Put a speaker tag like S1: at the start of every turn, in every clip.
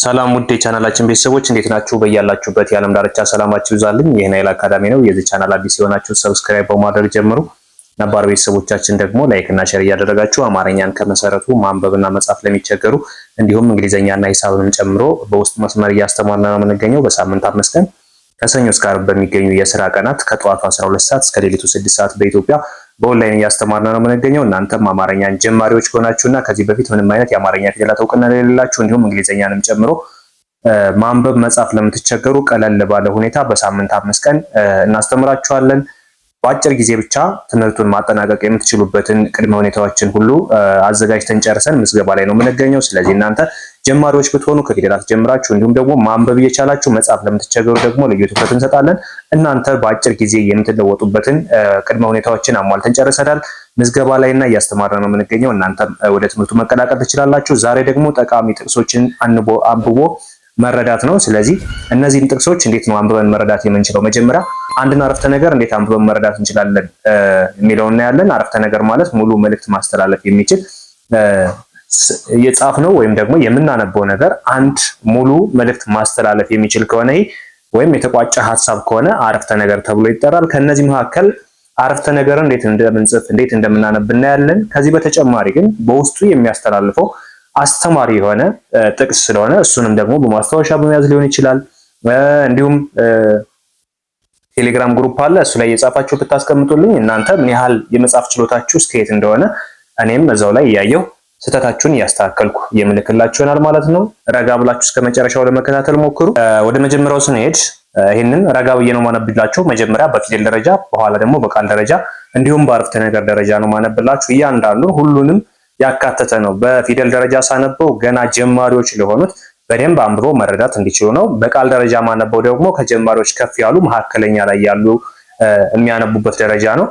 S1: ሰላም ውድ የቻናላችን ቤተሰቦች እንዴት ናችሁ? በያላችሁበት የዓለም ዳርቻ ሰላማችሁ ይብዛልኝ። ይህ ናይል አካዳሚ ነው። የዚህ ቻናል አዲስ የሆናችሁ ሰብስክራይብ በማድረግ ጀምሩ። ነባር ቤተሰቦቻችን ደግሞ ላይክ እና ሼር እያደረጋችሁ አማርኛን ከመሰረቱ ማንበብና መጻፍ ለሚቸገሩ እንዲሁም እንግሊዘኛና ሂሳብንም ጨምሮ በውስጥ መስመር እያስተማርን ነው የምንገኘው። በሳምንት 5 ቀን ከሰኞ እስከ ዓርብ በሚገኙ የሥራ ቀናት ከጠዋቱ 12 ሰዓት እስከ ሌሊቱ 6 ሰዓት በኢትዮጵያ በኦንላይን እያስተማርን ነው የምንገኘው። እናንተም አማርኛን ጀማሪዎች ከሆናችሁና ከዚህ በፊት ምንም አይነት የአማርኛ ፊደላት እውቅና የሌላችሁ እንዲሁም እንግሊዘኛንም ጨምሮ ማንበብ መጻፍ ለምትቸገሩ ቀለል ባለ ሁኔታ በሳምንት 5 ቀን እናስተምራችኋለን። በአጭር ጊዜ ብቻ ትምህርቱን ማጠናቀቅ የምትችሉበትን ቅድመ ሁኔታዎችን ሁሉ አዘጋጅተን ጨርሰን ምዝገባ ላይ ነው የምንገኘው። ስለዚህ እናንተ ጀማሪዎች ብትሆኑ ከፊደላት ጀምራችሁ እንዲሁም ደግሞ ማንበብ እየቻላችሁ መጻፍ ለምትቸገሩ ደግሞ ልዩ ትኩረት እንሰጣለን። እናንተ በአጭር ጊዜ የምትለወጡበትን ቅድመ ሁኔታዎችን አሟልተን ጨርሰናል። ምዝገባ ላይና እያስተማርን ነው የምንገኘው። እናንተም ወደ ትምህርቱ መቀላቀል ትችላላችሁ። ዛሬ ደግሞ ጠቃሚ ጥቅሶችን አንብቦ መረዳት ነው። ስለዚህ እነዚህን ጥቅሶች እንዴት ነው አንብበን መረዳት የምንችለው? መጀመሪያ አንድን አረፍተ ነገር እንዴት አንብበን መረዳት እንችላለን የሚለውን እናያለን። አረፍተ ነገር ማለት ሙሉ መልእክት ማስተላለፍ የሚችል የጻፍነው ወይም ደግሞ የምናነበው ነገር አንድ ሙሉ መልእክት ማስተላለፍ የሚችል ከሆነ ወይም የተቋጨ ሐሳብ ከሆነ አረፍተ ነገር ተብሎ ይጠራል። ከነዚህ መካከል አረፍተ ነገርን እንዴት እንደምንጽፍ እንዴት እንደምናነብ እናያለን። ከዚህ በተጨማሪ ግን በውስጡ የሚያስተላልፈው አስተማሪ የሆነ ጥቅስ ስለሆነ እሱንም ደግሞ በማስታወሻ በመያዝ ሊሆን ይችላል። እንዲሁም ቴሌግራም ግሩፕ አለ። እሱ ላይ የጻፋችሁ ብታስቀምጡልኝ እናንተ ምን ያህል የመጻፍ ችሎታችሁ እስከየት እንደሆነ እኔም እዛው ላይ እያየሁ ስህተታችሁን እያስተካከልኩ የምልክላችሁ ይሆናል ማለት ነው። ረጋ ብላችሁ እስከ መጨረሻው ለመከታተል ሞክሩ። ወደ መጀመሪያው ስንሄድ ይህንን ረጋ ብዬ ነው ማነብላችሁ። መጀመሪያ በፊደል ደረጃ፣ በኋላ ደግሞ በቃል ደረጃ እንዲሁም በአረፍተ ነገር ደረጃ ነው ማነብላችሁ። እያንዳንዱን ሁሉንም ያካተተ ነው። በፊደል ደረጃ ሳነበው ገና ጀማሪዎች ለሆኑት በደንብ አንብበው መረዳት እንዲችሉ ነው። በቃል ደረጃ ማነበው ደግሞ ከጀማሪዎች ከፍ ያሉ መካከለኛ ላይ ያሉ የሚያነቡበት ደረጃ ነው።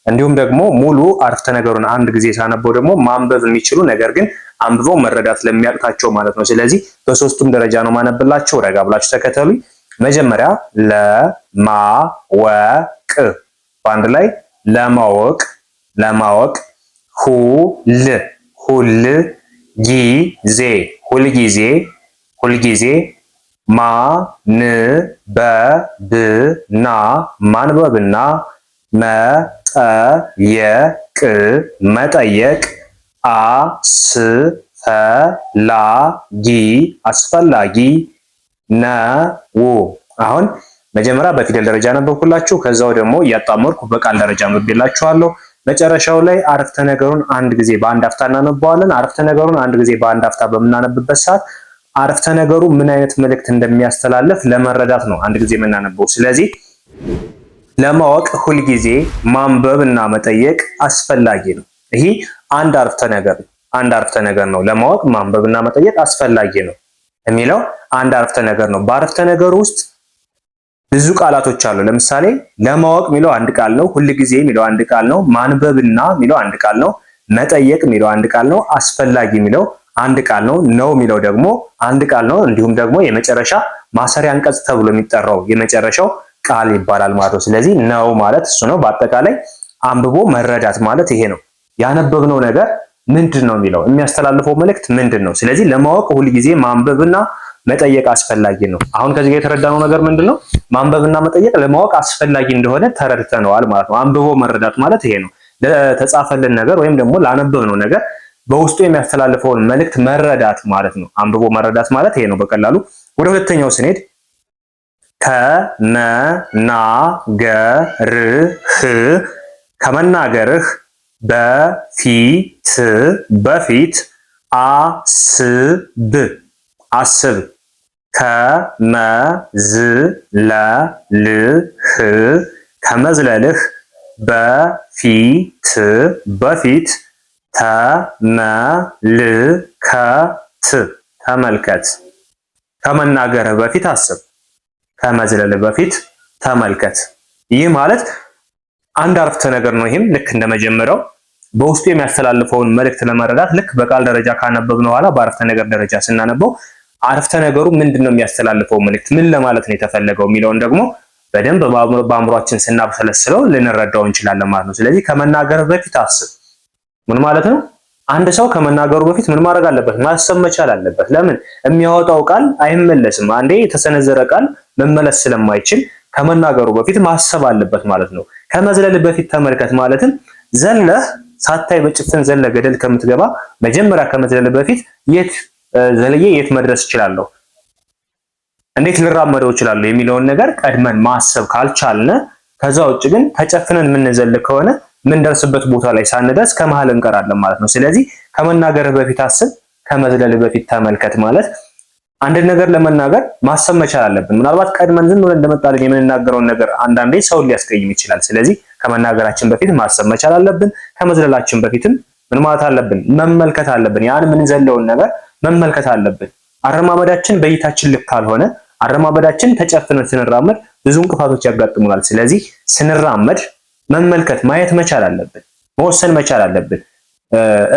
S1: እንዲሁም ደግሞ ሙሉ አረፍተ ነገሩን አንድ ጊዜ ሳነበው ደግሞ ማንበብ የሚችሉ ነገር ግን አንብበው መረዳት ለሚያቅታቸው ማለት ነው። ስለዚህ በሶስቱም ደረጃ ነው ማነብላችሁ። ረጋ ብላችሁ ተከተሉኝ። መጀመሪያ ለማወቅ፣ በአንድ ላይ ለማወቅ ሁል ጊዜ ማንበብና መጠየቅ አስፈላጊ ነው። አሁን መጀመሪያ በፊደል ደረጃ ነበብኩላችሁ። ከዛው ደግሞ እያጣመርኩ በቃል ደረጃ አንብቤላችኋለሁ። መጨረሻው ላይ አረፍተ ነገሩን አንድ ጊዜ በአንድ አፍታ እናነባዋለን። አረፍተ ነገሩን አንድ ጊዜ በአንድ አፍታ በምናነብበት ሰዓት አረፍተ ነገሩ ምን አይነት መልእክት እንደሚያስተላልፍ ለመረዳት ነው አንድ ጊዜ የምናነበው። ስለዚህ ለማወቅ ሁልጊዜ ማንበብ እና መጠየቅ አስፈላጊ ነው። ይሄ አንድ አረፍተ ነገር ነው። ለማወቅ ማንበብ እና መጠየቅ አስፈላጊ ነው የሚለው አንድ አረፍተ ነገር ነው። በአረፍተ ነገሩ ውስጥ ብዙ ቃላቶች አሉ። ለምሳሌ ለማወቅ የሚለው አንድ ቃል ነው። ሁልጊዜ የሚለው አንድ ቃል ነው። ማንበብና የሚለው አንድ ቃል ነው። መጠየቅ የሚለው አንድ ቃል ነው። አስፈላጊ የሚለው አንድ ቃል ነው። ነው የሚለው ደግሞ አንድ ቃል ነው። እንዲሁም ደግሞ የመጨረሻ ማሰሪያ አንቀጽ ተብሎ የሚጠራው የመጨረሻው ቃል ይባላል ማለት ነው። ስለዚህ ነው ማለት እሱ ነው። በአጠቃላይ አንብቦ መረዳት ማለት ይሄ ነው። ያነበብነው ነገር ምንድን ነው የሚለው የሚያስተላልፈው መልእክት ምንድን ነው? ስለዚህ ለማወቅ ሁልጊዜ ማንበብና መጠየቅ አስፈላጊ ነው። አሁን ከዚህ ጋር የተረዳነው ነገር ምንድነው? ማንበብና መጠየቅ ለማወቅ አስፈላጊ እንደሆነ ተረድተነዋል ማለት ነው። አንብቦ መረዳት ማለት ይሄ ነው። ለተጻፈልን ነገር ወይም ደግሞ ላነበብነው ነገር በውስጡ የሚያስተላልፈውን መልእክት መረዳት ማለት ነው። አንብቦ መረዳት ማለት ይሄ ነው በቀላሉ። ወደ ሁለተኛው ስንሄድ ከመናገርህ በፊት አስብ ከመዝለልህ በፊት ተመልከት። ከመናገርህ በፊት አስብ፣ ከመዝለልህ በፊት ተመልከት። ይህ ማለት አንድ አረፍተ ነገር ነው። ይህም ልክ እንደመጀመሪያው በውስጡ የሚያስተላልፈውን መልእክት ለመረዳት ልክ በቃል ደረጃ ካነበብነው በኋላ በአረፍተ ነገር ደረጃ ስናነበው አረፍተ ነገሩ ምንድነው የሚያስተላልፈው መልእክት፣ ምን ለማለት ነው የተፈለገው የሚለውን ደግሞ በደንብ በአእምሯችን ስናብሰለስለው ልንረዳው እንችላለን ማለት ነው። ስለዚህ ከመናገር በፊት አስብ ምን ማለት ነው? አንድ ሰው ከመናገሩ በፊት ምን ማድረግ አለበት? ማሰብ መቻል አለበት። ለምን? የሚያወጣው ቃል አይመለስም። አንዴ የተሰነዘረ ቃል መመለስ ስለማይችል ከመናገሩ በፊት ማሰብ አለበት ማለት ነው። ከመዝለል በፊት ተመልከት ማለትም ዘለህ ሳታይ በጭፍን ዘለ ገደል ከምትገባ መጀመሪያ ከመዝለል በፊት የት ዘለዬ የት መድረስ እችላለሁ፣ እንዴት ልራመደው እችላለሁ የሚለውን ነገር ቀድመን ማሰብ ካልቻልነ ከዛ ውጭ ግን ተጨፍነን የምንዘል ከሆነ ምንደርስበት ቦታ ላይ ሳንደርስ ከመሃል እንቀራለን ማለት ነው። ስለዚህ ከመናገርህ በፊት አስብ፣ ከመዝለል በፊት ተመልከት ማለት አንድ ነገር ለመናገር ማሰብ መቻል አለብን። ምናልባት ቀድመን ዝም ብለን እንደመጣልን የምንናገረውን ነገር አንዳንዴ ሰውን ሊያስቀይም ይችላል። ስለዚህ ከመናገራችን በፊት ማሰብ መቻል አለብን። ከመዝለላችን በፊትም ምን ማለት አለብን? መመልከት አለብን። ያን የምንዘለውን ነገር መመልከት አለብን። አረማመዳችን በእይታችን ልክ ካልሆነ አረማመዳችን ተጨፍነን ስንራመድ ብዙ እንቅፋቶች ያጋጥሙናል። ስለዚህ ስንራመድ መመልከት ማየት መቻል አለብን። መወሰን መቻል አለብን።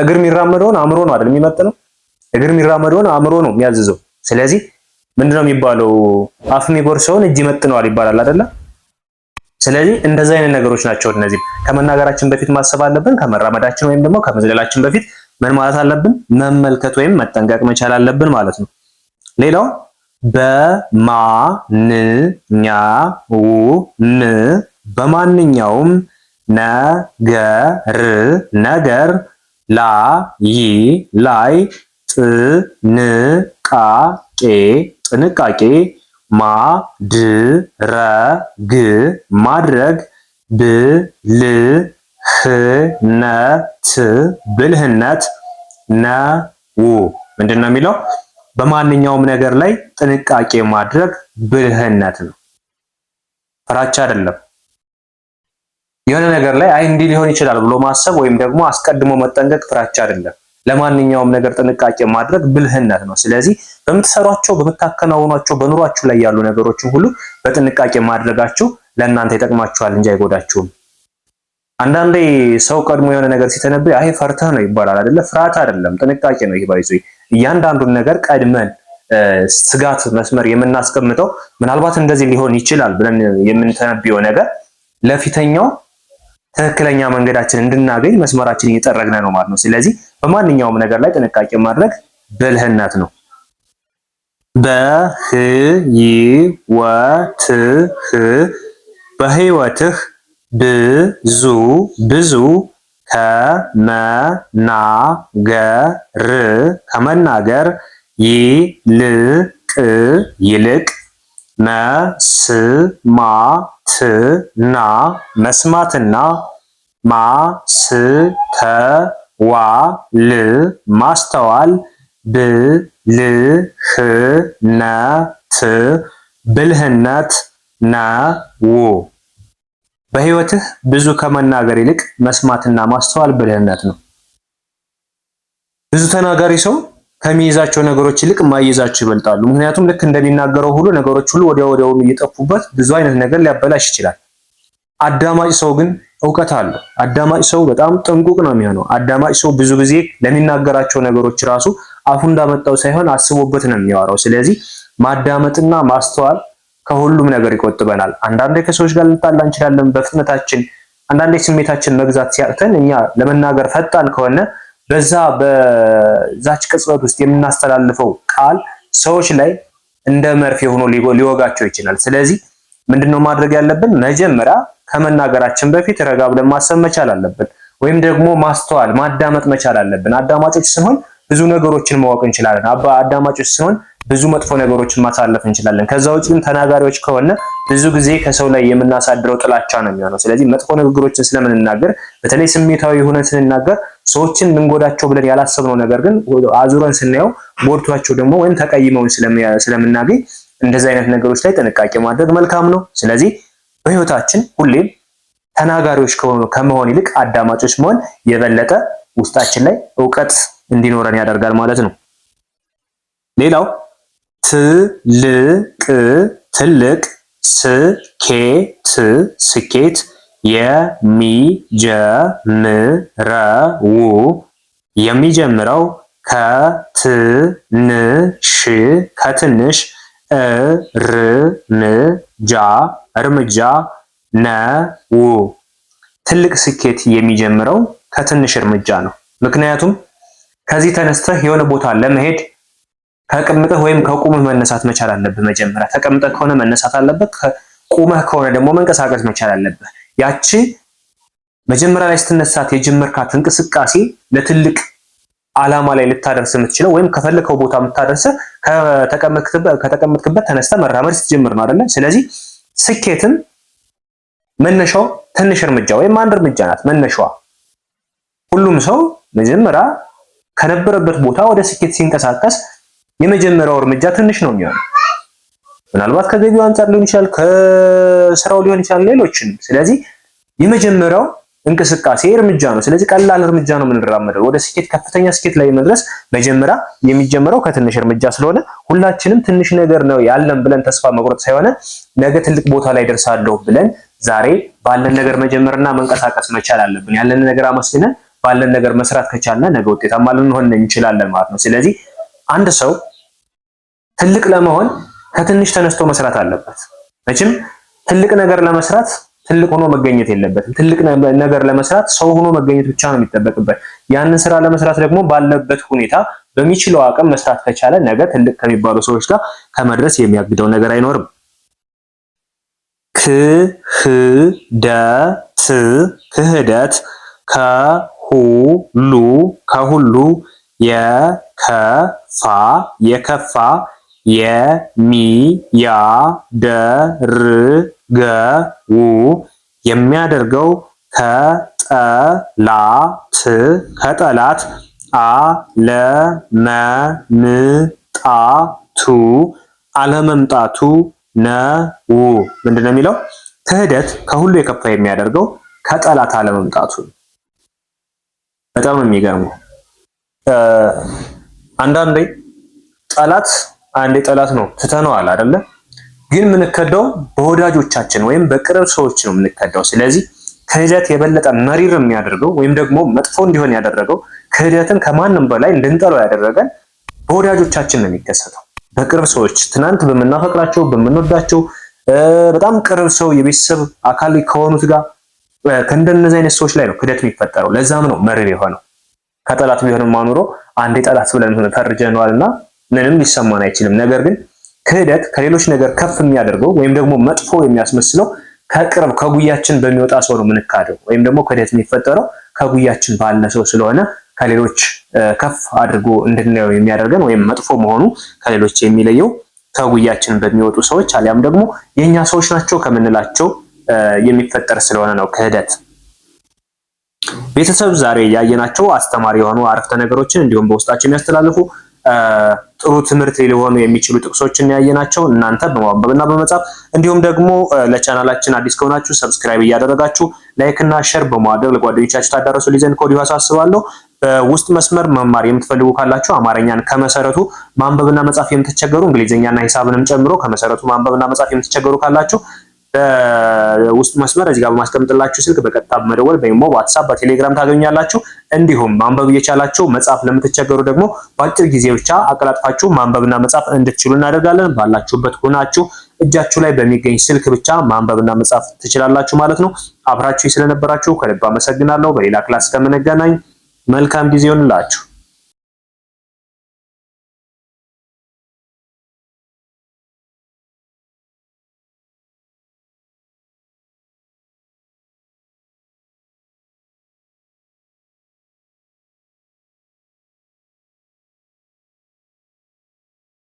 S1: እግር የሚራመደውን አእምሮ ነው አይደል የሚመጥነው? እግር የሚራመደውን አእምሮ ነው የሚያዝዘው። ስለዚህ ምንድነው የሚባለው? አፍ የሚጎርሰውን እጅ ይመጥነዋል ይባላል አይደለ? ስለዚህ እንደዚህ አይነት ነገሮች ናቸው እነዚህ። ከመናገራችን በፊት ማሰብ አለብን። ከመራመዳችን ወይም ደግሞ ከመዝለላችን በፊት ምን ማለት አለብን? መመልከት ወይም መጠንቀቅ መቻል አለብን ማለት ነው። ሌላው በማንኛውም ነገር ላይ ጥንቃቄ ማድረግ ብልህነት ነው። ምንድን ነው የሚለው? በማንኛውም ነገር ላይ ጥንቃቄ ማድረግ ብልህነት ነው፣ ፍራቻ አይደለም። የሆነ ነገር ላይ አይ እንዲህ ሊሆን ይችላል ብሎ ማሰብ ወይም ደግሞ አስቀድሞ መጠንቀቅ ፍራቻ አይደለም። ለማንኛውም ነገር ጥንቃቄ ማድረግ ብልህነት ነው። ስለዚህ በምትሰሯቸው በምታከናውኗቸው በኑሯችሁ ላይ ያሉ ነገሮችን ሁሉ በጥንቃቄ ማድረጋችሁ ለእናንተ ይጠቅማችኋል እንጂ አይጎዳችሁም። አንዳንዴ ሰው ቀድሞ የሆነ ነገር ሲተነብይ አይ ፈርተህ ነው ይባላል አይደለ? ፍርሃት አይደለም፣ ጥንቃቄ ነው። ይሄ ባይዞ እያንዳንዱን ነገር ቀድመን ስጋት መስመር የምናስቀምጠው ምናልባት እንደዚህ ሊሆን ይችላል ብለን የምንተነብየው ነገር ለፊተኛው ትክክለኛ መንገዳችን እንድናገኝ መስመራችን እየጠረግን ነው ማለት ነው። ስለዚህ በማንኛውም ነገር ላይ ጥንቃቄ ማድረግ ብልህነት ነው። በህይወትህ ብዙ ከመናገር ይልቅ መስማትና ማስተዋል ብልህነት ነው። በህይወትህ ብዙ ከመናገር ይልቅ መስማትና ማስተዋል ብልህነት ነው። ብዙ ተናጋሪ ሰው ከሚይዛቸው ነገሮች ይልቅ ማይይዛቸው ይበልጣሉ። ምክንያቱም ልክ እንደሚናገረው ሁሉ ነገሮች ሁሉ ወዲያው እየጠፉበት ብዙ አይነት ነገር ሊያበላሽ ይችላል። አዳማጭ ሰው ግን እውቀት አለው። አዳማጭ ሰው በጣም ጥንቁቅ ነው የሚሆነው። አዳማጭ ሰው ብዙ ጊዜ ለሚናገራቸው ነገሮች ራሱ አፉ እንዳመጣው ሳይሆን አስቦበት ነው የሚያወራው። ስለዚህ ማዳመጥና ማስተዋል ከሁሉም ነገር ይቆጥበናል። አንዳንዴ ከሰዎች ጋር ልንጣላ እንችላለን በፍጥነታችን። አንዳንዴ ስሜታችን መግዛት ሲያቅተን እኛ ለመናገር ፈጣን ከሆነ በዛች ቅጽበት ውስጥ የምናስተላልፈው ቃል ሰዎች ላይ እንደ መርፌ ሆኖ ሊወጋቸው ይችላል። ስለዚህ ምንድነው ማድረግ ያለብን? መጀመሪያ ከመናገራችን በፊት ረጋ ብለን ማሰብ መቻል አለብን። ወይም ደግሞ ማስተዋል ማዳመጥ መቻል አለብን። አዳማጮች ስንሆን ብዙ ነገሮችን ማወቅ እንችላለን። አዳማጮች ስንሆን ብዙ መጥፎ ነገሮችን ማሳለፍ እንችላለን። ከዛ ውጭ ግን ተናጋሪዎች ከሆነ ብዙ ጊዜ ከሰው ላይ የምናሳድረው ጥላቻ ነው የሚሆነው። ስለዚህ መጥፎ ንግግሮችን ስለምንናገር በተለይ ስሜታዊ ሆነን ስንናገር ሰዎችን ልንጎዳቸው ብለን ያላሰብነው ነገር ግን አዙረን ስናየው ጎድቷቸው ደግሞ ወይም ተቀይመውን ስለምናገኝ እንደዚህ አይነት ነገሮች ላይ ጥንቃቄ ማድረግ መልካም ነው። ስለዚህ በህይወታችን ሁሌም ተናጋሪዎች ከመሆን ይልቅ አዳማጮች መሆን የበለጠ ውስጣችን ላይ እውቀት እንዲኖረን ያደርጋል ማለት ነው። ሌላው ትልቅ ስኬት የሚጀምረው ከትንሽ እርምጃ ነው። ትልቅ ስኬት የሚጀምረው ከትንሽ እርምጃ ነው። ምክንያቱም ከዚህ ተነስተህ የሆነ ቦታ ለመሄድ ከቅምጥህ ወይም ከቁምህ መነሳት መቻል አለብህ። መጀመሪያ ተቀምጠህ ከሆነ መነሳት አለበት። ቁመህ ከሆነ ደግሞ መንቀሳቀስ መቻል አለብህ። ያቺ መጀመሪያ ላይ ስትነሳት የጀመርካት እንቅስቃሴ ለትልቅ ዓላማ ላይ ልታደርስ የምትችለው ወይም ከፈለከው ቦታ የምታደርስ ከተቀመጥክበት ተነስተህ መራመድ ስትጀምር ነው አይደለ? ስለዚህ ስኬትም መነሻው ትንሽ እርምጃ ወይም አንድ እርምጃ ናት መነሻዋ። ሁሉም ሰው መጀመሪያ ከነበረበት ቦታ ወደ ስኬት ሲንቀሳቀስ የመጀመሪያው እርምጃ ትንሽ ነው የሚሆነው። ምናልባት ከገቢው አንፃር ሊሆን ይችላል፣ ከስራው ሊሆን ይችላል፣ ሌሎችን። ስለዚህ የመጀመሪያው እንቅስቃሴ እርምጃ ነው። ስለዚህ ቀላል እርምጃ ነው የምንራመደው። ወደ ስኬት ከፍተኛ ስኬት ላይ መድረስ መጀመሪያ የሚጀምረው ከትንሽ እርምጃ ስለሆነ ሁላችንም ትንሽ ነገር ነው ያለን ብለን ተስፋ መቁረጥ ሳይሆን ነገ ትልቅ ቦታ ላይ ደርሳለሁ ብለን ዛሬ ባለን ነገር መጀመርና መንቀሳቀስ መቻል አለብን። ያለን ነገር አመስግነን ባለን ነገር መስራት ከቻልን ነገ ውጤታማ ልንሆን እንችላለን ማለት ነው። ስለዚህ አንድ ሰው ትልቅ ለመሆን ከትንሽ ተነስቶ መስራት አለበት። መቼም ትልቅ ነገር ለመስራት ትልቅ ሆኖ መገኘት የለበትም። ትልቅ ነገር ለመስራት ሰው ሆኖ መገኘት ብቻ ነው የሚጠበቅበት። ያንን ስራ ለመስራት ደግሞ ባለበት ሁኔታ በሚችለው አቅም መስራት ከቻለ ነገ ትልቅ ከሚባሉ ሰዎች ጋር ከመድረስ የሚያግደው ነገር አይኖርም። ክህደት ከሁሉ የከፋ የሚያደርገው ከጠላት አለመምጣቱ ነው። ምንድነው የሚለው? ክህደት ከሁሉ የከፋ የሚያደርገው ከጠላት አለመምጣቱ። በጣም ነው የሚገርመው። አንዳንዴ ጠላት ጠላት ነው ትተነዋል አይደለ? ግን የምንከዳው በወዳጆቻችን ወይም በቅርብ ሰዎች ነው የምንከዳው። ስለዚህ ክህደት የበለጠ መሪር የሚያደርገው ወይም ደግሞ መጥፎ እንዲሆን ያደረገው ክህደትን ከማንም በላይ እንድንጠላው ያደረገን በወዳጆቻችን ነው የሚከሰተው። በቅርብ ሰዎች ትናንት በምናፈቅራቸው በምንወዳቸው በጣም ቅርብ ሰው የቤተሰብ አካል ከሆኑት ጋር ከእንደነዚህ አይነት ሰዎች ላይ ነው ክህደት የሚፈጠረው። ለዛም ነው መሪር የሆነው። ከጠላት ቢሆንም ማኑሮ አንዴ ጠላት ብለን ፈርጀነዋልና ምንም ሊሰማን አይችልም። ነገር ግን ክህደት ከሌሎች ነገር ከፍ የሚያደርገው ወይም ደግሞ መጥፎ የሚያስመስለው ከቅርብ ከጉያችን በሚወጣ ሰው ነው የምንካደው። ወይም ደግሞ ክህደት የሚፈጠረው ከጉያችን ባለ ሰው ስለሆነ ከሌሎች ከፍ አድርጎ እንድናየው የሚያደርገን ወይም መጥፎ መሆኑ ከሌሎች የሚለየው ከጉያችን በሚወጡ ሰዎች አሊያም ደግሞ የኛ ሰዎች ናቸው ከምንላቸው የሚፈጠር ስለሆነ ነው ክህደት። ቤተሰብ ዛሬ ያየናቸው አስተማሪ የሆኑ አረፍተ ነገሮችን እንዲሁም በውስጣቸው የሚያስተላልፉ ጥሩ ትምህርት ሊሆኑ የሚችሉ ጥቅሶችን ያየናቸው እናንተ በማንበብና በመጻፍ እንዲሁም ደግሞ ለቻናላችን አዲስ ከሆናችሁ ሰብስክራይብ እያደረጋችሁ ላይክ እና ሼር በማድረግ ለጓደኞቻችሁ ታዳርሱ ሊዘን ከወዲሁ አሳስባለሁ። በውስጥ መስመር መማር የምትፈልጉ ካላችሁ አማርኛን ከመሰረቱ ማንበብና መጻፍ የምትቸገሩ እንግሊዝኛና ሂሳብንም ጨምሮ ከመሰረቱ ማንበብና መጻፍ የምትቸገሩ ካላችሁ በውስጥ መስመር እዚህ ጋር በማስቀምጥላችሁ ስልክ በቀጥታ በመደወል በኢሞ፣ በዋትስአፕ፣ በቴሌግራም ታገኛላችሁ። እንዲሁም ማንበብ እየቻላችሁ መጻፍ ለምትቸገሩ ደግሞ በአጭር ጊዜ ብቻ አቀላጥፋችሁ ማንበብና መጻፍ እንድትችሉ እናደርጋለን። ባላችሁበት ሆናችሁ እጃችሁ ላይ በሚገኝ ስልክ ብቻ ማንበብና መጻፍ ትችላላችሁ ማለት ነው። አብራችሁ ስለነበራችሁ ከልብ አመሰግናለሁ። በሌላ ክላስ ከምንገናኝ መልካም ጊዜ ይሁንላችሁ።